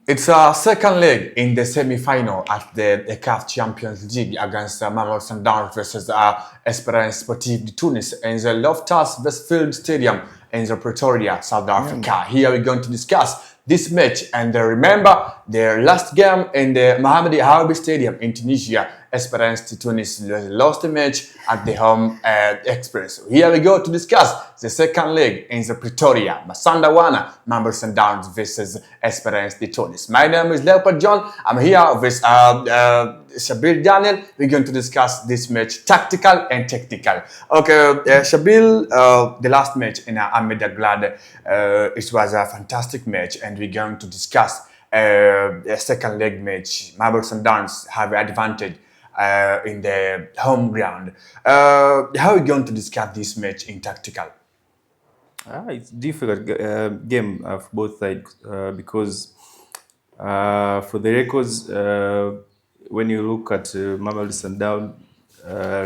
It's a second leg in the semi-final at the CAF Champions League against Mamelodi Sundowns versus Espérance Sportive de Tunis in the Loftus Westfield Stadium in the Pretoria, South Africa. Here we're going to discuss this match and remember their last game in the Mamelodi Harbi Stadium in Tunisia. Espérance de Tunis lost the match at the home experience. So here we go to discuss the second leg in the Pretoria. Masandawana, Mamelodi Sundowns versus Espérance de Tunis. My name is Leopard John. I'm here with Shabil Daniel. We're going to discuss this match, tactical and technical. Okay, Shabil, the last match in Ahmed Glad, it was a fantastic match, and we're going to discuss a second leg match. Mamelodi Sundowns have advantage in the home ground. How are we going to discuss this match in tactical? It's difficult game for both sides because for the records, when you look at Mamelodi Sundowns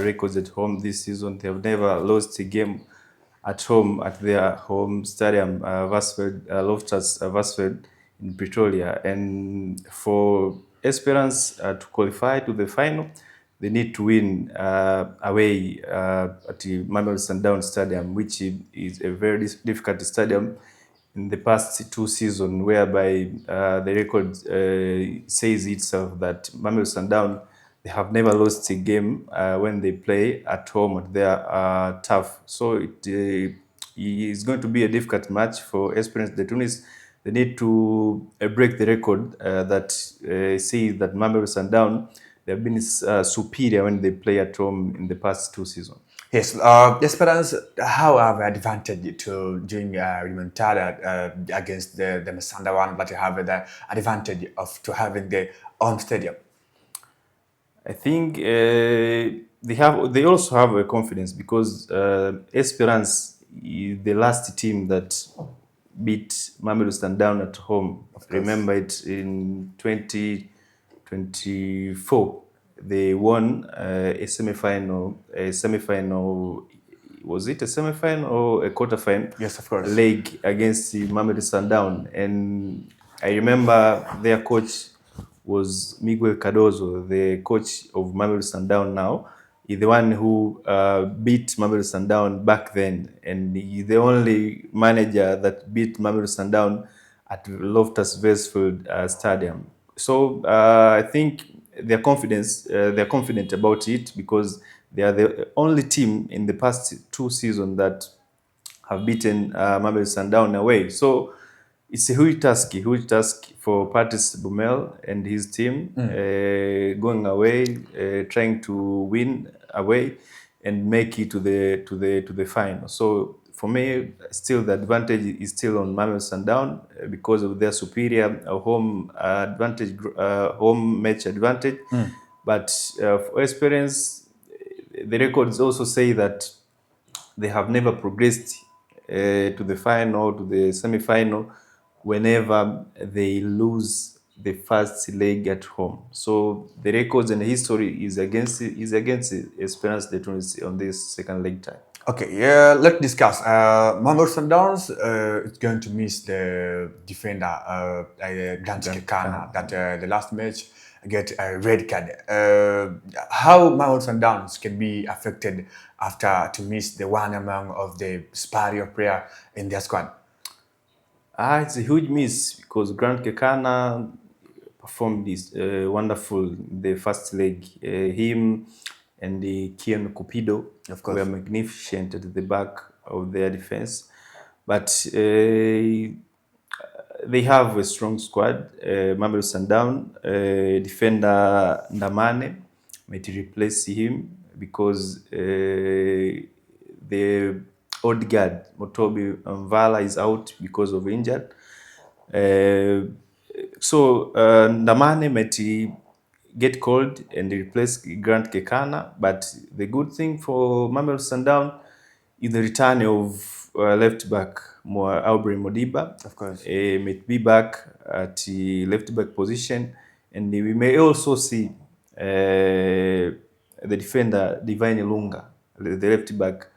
records at home this season, they have never lost a game at home at their home stadium, Loftus Versfeld in Pretoria. And for Espérance to qualify to the final, they need to win away at the Mamelodi Sundowns Stadium, which is a very difficult stadium in the past two seasons, whereby the record says itself that Mamelodi Sundowns, they have never lost a game when they play at home at their turf. So it is going to be a difficult match for Espérance de Tunis. They need to break the record that says that Mamelodi Sundowns, they have been superior when they play at home in the past two seasons. Yes, Esperance, how have advantage to doing remontada against the Masanda one, but you have the advantage of to having the own stadium? I think they also have a confidence because Espérance is the last team that beat Mamelodi Sundowns at home. Remember it in 2024. They won a semi-final. Was it a semi-final or a quarter-final? Yes, of course. Leg against the Mamelodi Sundowns, and I remember their coach was Miguel Cardozo, the coach of Mamelodi Sundowns now. He's the one who beat Mamelodi Sundowns back then, and he's the only manager that beat Mamelodi Sundowns at Loftus Versfeld Stadium. So I think they're confident about it because they are the only team in the past two seasons that have beaten Mamelodi Sundowns away. So it's a huge task for Patrice Bumel and his team going away, trying to win away and make it to the final. So for me, still the advantage is still on Mamelodi Sundowns because of their superior home advantage, home match advantage. But for Espérance, the records also say that they have never progressed to the final, to the semi-final, whenever they lose the first leg at home. So the records and the history is against Espérance de Tunis on this second leg time. Okay, yeah, let's discuss. Mamelodi Sundowns is going to miss the defender, Grant Kekana, that the last match get a red card. How Mamelodi Sundowns can be affected after to miss the one among of the superior player in their squad? It's a huge miss because Grant Kekana performed this wonderful in the first leg. Him and the Kian Cupido were magnificent at the back of their defense. But they have a strong squad. Mamelodi Sundowns defender Ndamane might replace him because the old guard Motobi Mvala is out because of injured. So Ndamane might get called and replace Grant Kekana, but the good thing for Mamelodi Sundowns is the return of left back Aubrey Modiba. Of course, might be back at the left back position, and we may also see the defender Divine Lunga, the left back.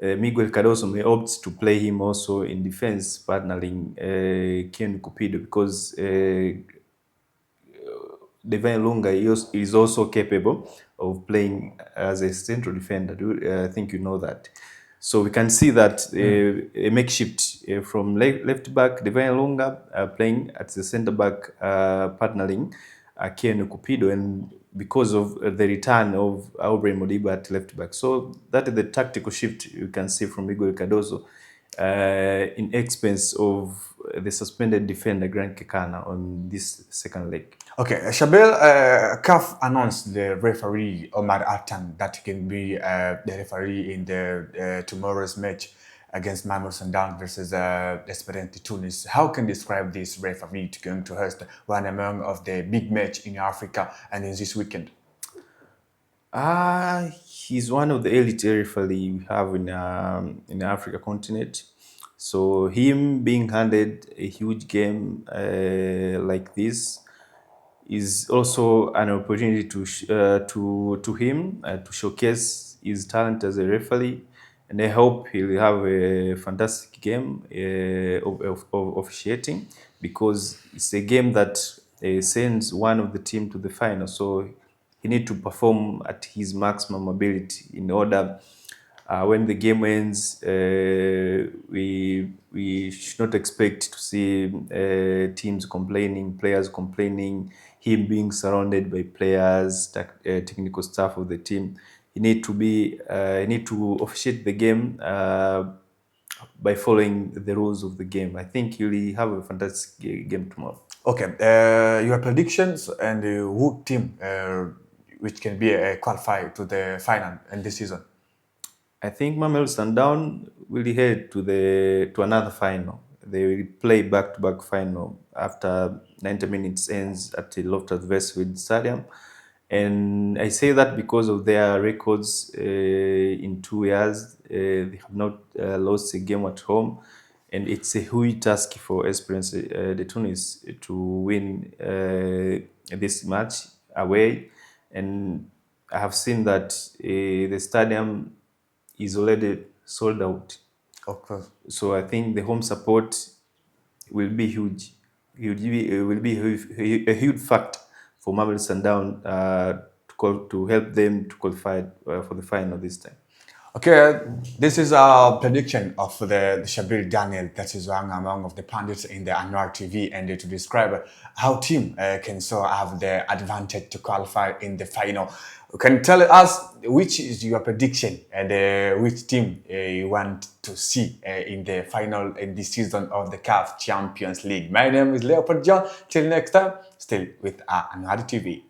Miguel Cardoso may opt to play him also in defense, partnering Ken Cupido, because Divine Lunga is also capable of playing as a central defender. I think you know that. So we can see that a makeshift from left back, Divine Lunga playing at the centre back, partnering Ken Cupido, and because of the return of Aubrey Modiba at left back. So that is the tactical shift you can see from Miguel Cardoso in expense of the suspended defender Grant Kekana on this second leg. Okay, Shabel, CAF announced the referee Omar Atan that can be the referee in the tomorrow's match against Mamelodi Sundowns versus Espérance de Tunis. How can you describe this referee to going to host one among of the big match in Africa and in this weekend? He's one of the elite referee we have in the Africa continent. So him being handed a huge game like this is also an opportunity to him to showcase his talent as a referee, and I hope he'll have a fantastic game of officiating, because it's a game that sends one of the team to the final. So he need to perform at his maximum ability in order when the game ends, we should not expect to see teams complaining, players complaining, him being surrounded by players, technical staff of the team. He need to officiate the game by following the rules of the game. I think he'll have a fantastic game tomorrow. Okay, your predictions and who team which can be qualified to the final in this season? I think Mamelodi Sundowns will head to another final. They will play back-to-back final after 90 minutes ends at the Loftus Versfeld Stadium. And I say that because of their records in 2 years. They have not lost a game at home. And it's a huge task for Espérance de Tunis to win this match away. And I have seen that the stadium is already sold out. Of course. So I think the home support will be huge. It will be a huge factor for Mamelodi Sundowns to help them to qualify for the final this time. Okay, this is a prediction of the Shabir Daniel, that is one among of the pundits in the Anwar TV, and to describe how team can so have the advantage to qualify in the final. Can you tell us which is your prediction and which team you want to see in the final in this season of the CAF Champions League? My name is Leopold John. Till next time, still with Anwar TV.